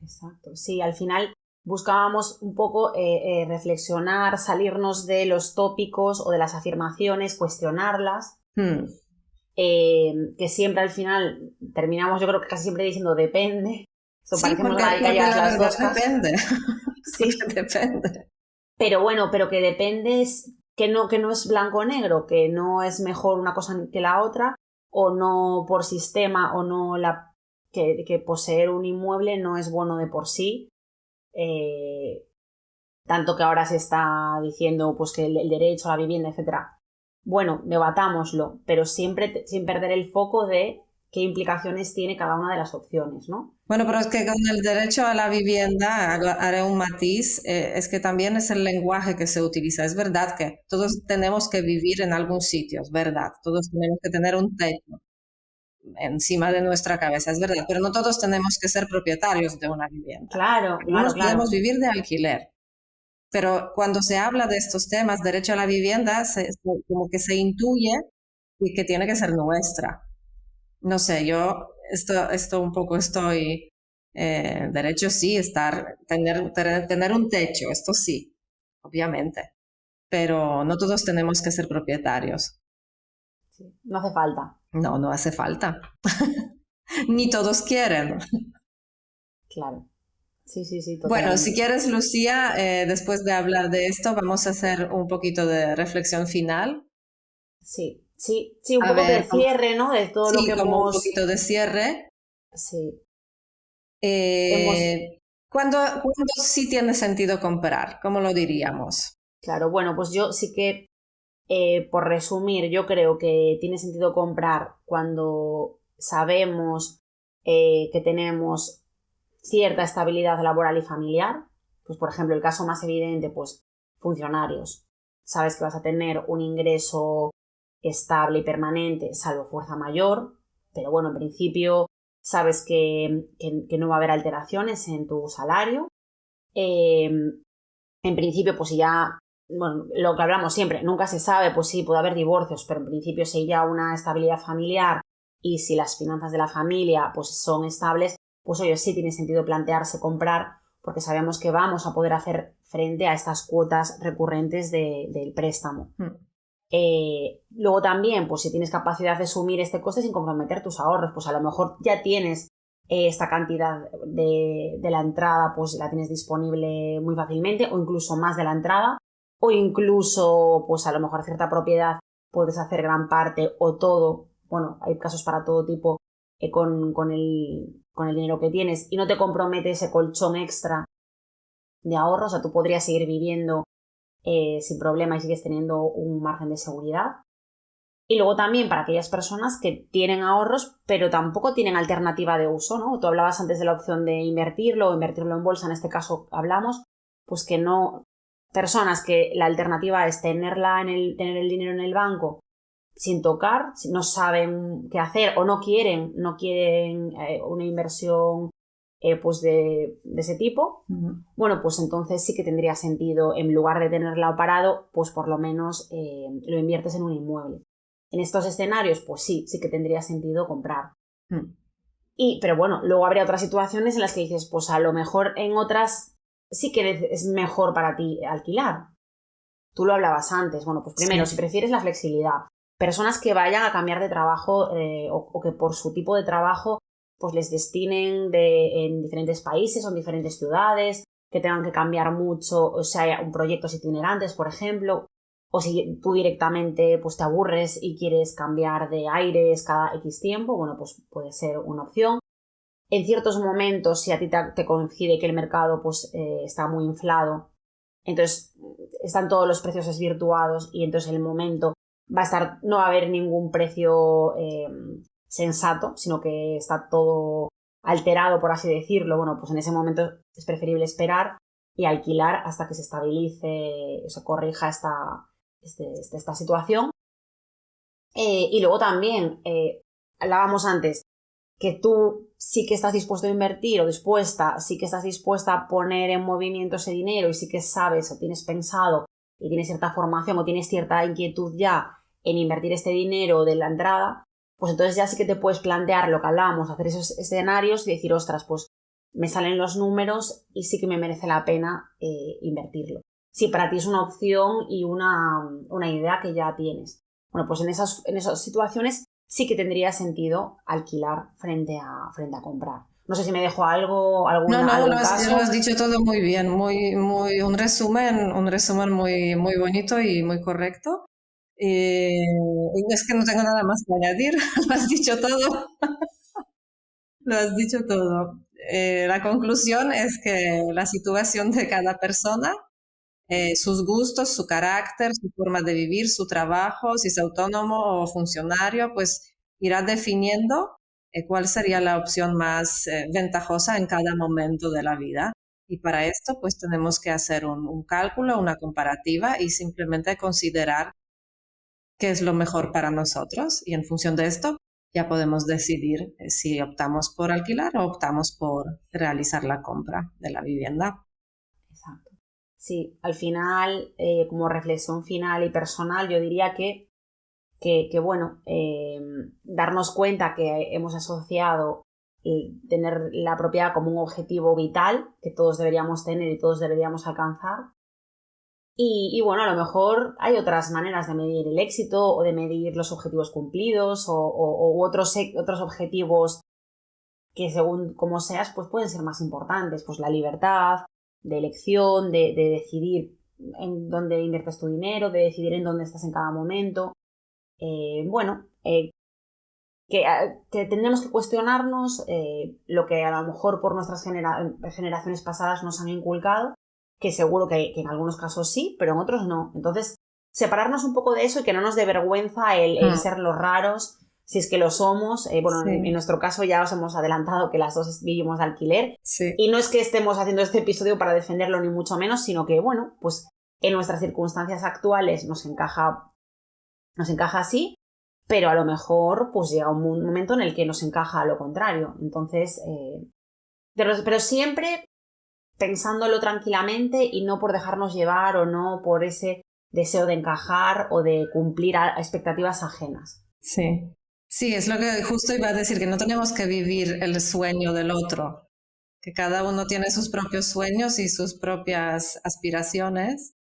exacto. Sí, al final buscábamos un poco reflexionar, salirnos de los tópicos o de las afirmaciones, cuestionarlas. Que siempre al final terminamos, yo creo que casi siempre diciendo depende. Esto Sí, parecemos porque gallas la las verdad dos casi. depende. Sí, Porque depende. pero bueno, pero que depende es que no es blanco o negro, que no es mejor una cosa que la otra, o no por sistema, o no que poseer un inmueble no es bueno de por sí. Eh, tanto que ahora se está diciendo pues que el derecho a la vivienda, etcétera. Bueno, debatámoslo, pero siempre sin perder el foco de qué implicaciones tiene cada una de las opciones, ¿no? Bueno, pero es que con el derecho a la vivienda haré un matiz, es que también es el lenguaje que se utiliza. Es verdad que todos tenemos que vivir en algún sitio, es verdad. Todos tenemos que tener un techo encima de nuestra cabeza, es verdad. Pero no todos tenemos que ser propietarios de una vivienda. Claro, claro, Algunos podemos claro. vivir de alquiler. Pero cuando se habla de estos temas, derecho a la vivienda, como que se intuye y que tiene que ser nuestra. No sé, yo esto un poco estoy, derecho sí, tener un techo, esto sí, obviamente, pero no todos tenemos que ser propietarios. Sí, no hace falta. No, no hace falta. Ni todos quieren. Claro. Sí, sí, sí, Bueno, si totalmente. quieres, Lucía, después de hablar de esto, vamos a hacer un poquito de reflexión final. Sí, sí, sí, un A poco de ver, cierre, ¿no? De todo lo sí, que como un hemos. poquito de cierre. Sí, hemos. Eh, ¿cuándo sí tiene sentido comprar? ¿Cómo lo diríamos? Claro, bueno, pues yo sí que, por resumir, yo creo que tiene sentido comprar cuando sabemos que tenemos cierta estabilidad laboral y familiar. Pues, por ejemplo, el caso más evidente, pues, funcionarios. Sabes que vas a tener un ingreso estable y permanente, salvo fuerza mayor, pero bueno, en principio sabes que no va a haber alteraciones en tu salario. Eh, en principio, pues si ya, bueno, lo que hablamos siempre, nunca se sabe, pues sí, puede haber divorcios, pero en principio si hay ya una estabilidad familiar y si las finanzas de la familia pues son estables, pues oye, sí tiene sentido plantearse comprar porque sabemos que vamos a poder hacer frente a estas cuotas recurrentes del préstamo. Luego también, pues si tienes capacidad de asumir este coste sin comprometer tus ahorros, pues a lo mejor ya tienes esta cantidad de la entrada, pues la tienes disponible muy fácilmente, o incluso más de la entrada, o incluso, pues a lo mejor cierta propiedad puedes hacer gran parte o todo, bueno, hay casos para todo tipo, con el dinero que tienes y no te compromete ese colchón extra de ahorros, o sea, tú podrías seguir viviendo sin problema y sigues teniendo un margen de seguridad. Y luego también para aquellas personas que tienen ahorros, pero tampoco tienen alternativa de uso, ¿no? Tú hablabas antes de la opción de invertirlo o invertirlo en bolsa, en este caso hablamos, pues que no, personas que la alternativa es tener el dinero en el banco sin tocar, no saben qué hacer o no quieren una inversión pues de ese tipo, bueno, pues entonces sí que tendría sentido, en lugar de tenerla parado, pues por lo menos lo inviertes en un inmueble. En estos escenarios, pues sí, sí que tendría sentido comprar. Pero bueno, luego habría otras situaciones en las que dices, pues a lo mejor en otras sí que es mejor para ti alquilar. Tú lo hablabas antes. Bueno, pues primero, Sí. si prefieres la flexibilidad, personas que vayan a cambiar de trabajo o que por su tipo de trabajo pues les destinen en diferentes países o en diferentes ciudades, que tengan que cambiar mucho, o sea, un proyectos itinerantes, por ejemplo, o si tú directamente pues te aburres y quieres cambiar de aires cada X tiempo, bueno, pues puede ser una opción. En ciertos momentos, si a ti te coincide que el mercado pues está muy inflado, entonces están todos los precios desvirtuados y entonces el momento no va a haber ningún precio sensato, sino que está todo alterado, por así decirlo. Bueno, pues en ese momento es preferible esperar y alquilar hasta que se estabilice, se corrija esta situación. Y luego también, hablábamos antes, que tú sí que estás dispuesto a invertir o dispuesta, sí que estás dispuesta a poner en movimiento ese dinero y sí que sabes o tienes pensado y tienes cierta formación o tienes cierta inquietud ya en invertir este dinero de la entrada, pues entonces ya sí que te puedes plantear lo que hablábamos, hacer esos escenarios y decir, ostras, pues me salen los números y sí que me merece la pena invertirlo. Si para ti es una opción y una idea que ya tienes. Bueno, pues en esas situaciones sí que tendría sentido alquilar frente a comprar. No sé si me dejo algún caso. Lo has dicho todo muy bien, un resumen muy, muy bonito y muy correcto. Es que no tengo nada más que añadir, lo has dicho todo. Lo has dicho todo. La conclusión es que la situación de cada persona, sus gustos, su carácter, su forma de vivir, su trabajo, si es autónomo o funcionario, pues irá definiendo cuál sería la opción más ventajosa en cada momento de la vida. Y para esto, pues tenemos que hacer un cálculo, una comparativa y simplemente considerar qué es lo mejor para nosotros. Y en función de esto, ya podemos decidir si optamos por alquilar o optamos por realizar la compra de la vivienda. Exacto. Sí, al final, como reflexión final y personal, yo diría que bueno, darnos cuenta que hemos asociado tener la propiedad como un objetivo vital que todos deberíamos tener y todos deberíamos alcanzar. Y bueno, a lo mejor hay otras maneras de medir el éxito o de medir los objetivos cumplidos o otros objetivos que según como seas, pues pueden ser más importantes. Pues la libertad de elección, de decidir en dónde inviertes tu dinero, de decidir en dónde estás en cada momento. Que tendremos que cuestionarnos lo que a lo mejor por nuestras generaciones pasadas nos han inculcado, que seguro que en algunos casos sí, pero en otros no. Entonces, separarnos un poco de eso y que no nos dé vergüenza el ser los raros, si es que lo somos. Sí. En nuestro caso ya os hemos adelantado que las dos vivimos de alquiler. Sí. Y no es que estemos haciendo este episodio para defenderlo ni mucho menos, sino que, bueno, pues en nuestras circunstancias actuales nos encaja así, pero a lo mejor pues llega un momento en el que nos encaja lo contrario. Entonces, pero siempre pensándolo tranquilamente y no por dejarnos llevar o no por ese deseo de encajar o de cumplir a expectativas ajenas. Sí. Sí, es lo que justo iba a decir, que no tenemos que vivir el sueño del otro, que cada uno tiene sus propios sueños y sus propias aspiraciones.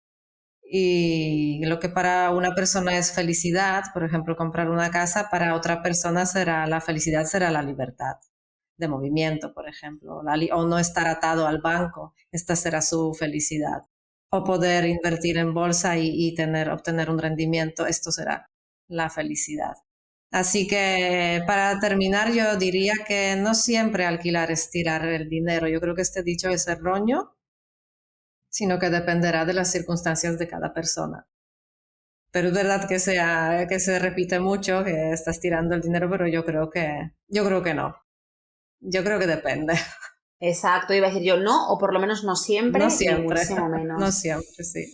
Y lo que para una persona es felicidad, por ejemplo, comprar una casa, para otra persona la felicidad será la libertad de movimiento, por ejemplo, o no estar atado al banco, esta será su felicidad. O poder invertir en bolsa y obtener un rendimiento, esto será la felicidad. Así que para terminar yo diría que no siempre alquilar es tirar el dinero. Yo creo que este dicho es erróneo, sino que dependerá de las circunstancias de cada persona. Pero es verdad que se repite mucho que estás tirando el dinero, pero yo creo que no. Yo creo que depende. Exacto, iba a decir yo no, o por lo menos no siempre, No siempre. Ni muchísimo menos. No siempre, sí.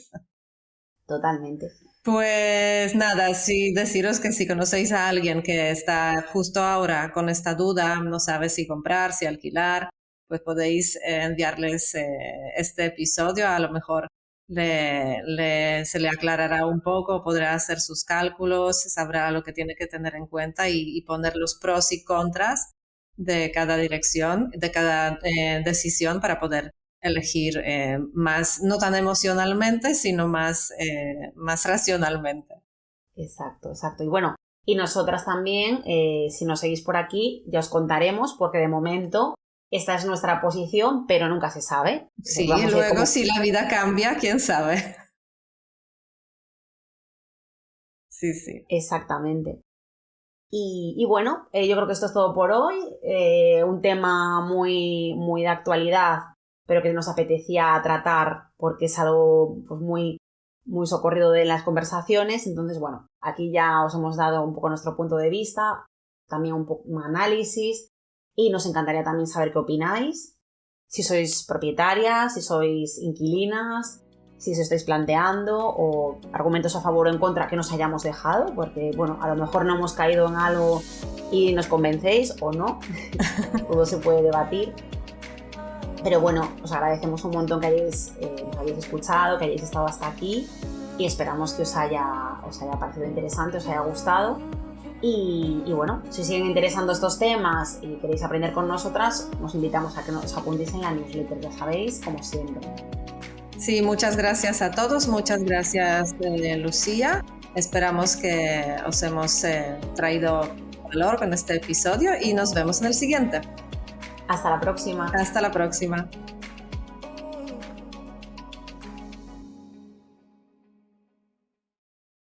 Totalmente. Pues nada, sí, deciros que si conocéis a alguien que está justo ahora con esta duda, no sabe si comprar, si alquilar, pues podéis enviarles este episodio, a lo mejor se le aclarará un poco, podrá hacer sus cálculos, sabrá lo que tiene que tener en cuenta y poner los pros y contras de cada dirección, de cada decisión para poder elegir más, no tan emocionalmente, sino más racionalmente. Exacto. Y bueno, y nosotras también, si nos seguís por aquí, ya os contaremos, porque de momento esta es nuestra posición, pero nunca se sabe. Sí, luego si la vida cambia, quién sabe. Sí, sí. Exactamente. Y bueno, yo creo que esto es todo por hoy. Un tema muy, muy de actualidad, pero que nos apetecía tratar porque es algo pues, muy, muy socorrido de las conversaciones. Entonces, bueno, aquí ya os hemos dado un poco nuestro punto de vista, también un análisis, y nos encantaría también saber qué opináis. Si sois propietarias, si sois inquilinas, si os estáis planteando, o argumentos a favor o en contra que nos hayamos dejado, porque bueno, a lo mejor no hemos caído en algo y nos convencéis o no. Todo se puede debatir. Pero bueno, os agradecemos un montón que nos hayáis escuchado, que hayáis estado hasta aquí, y esperamos que os haya parecido interesante, os haya gustado. Y bueno, si os siguen interesando estos temas y queréis aprender con nosotras, os invitamos a que os apuntéis en la newsletter, ya sabéis, como siempre. Sí, muchas gracias a todos, muchas gracias Lucía. Esperamos que os hemos traído valor con este episodio y nos vemos en el siguiente. Hasta la próxima. Hasta la próxima.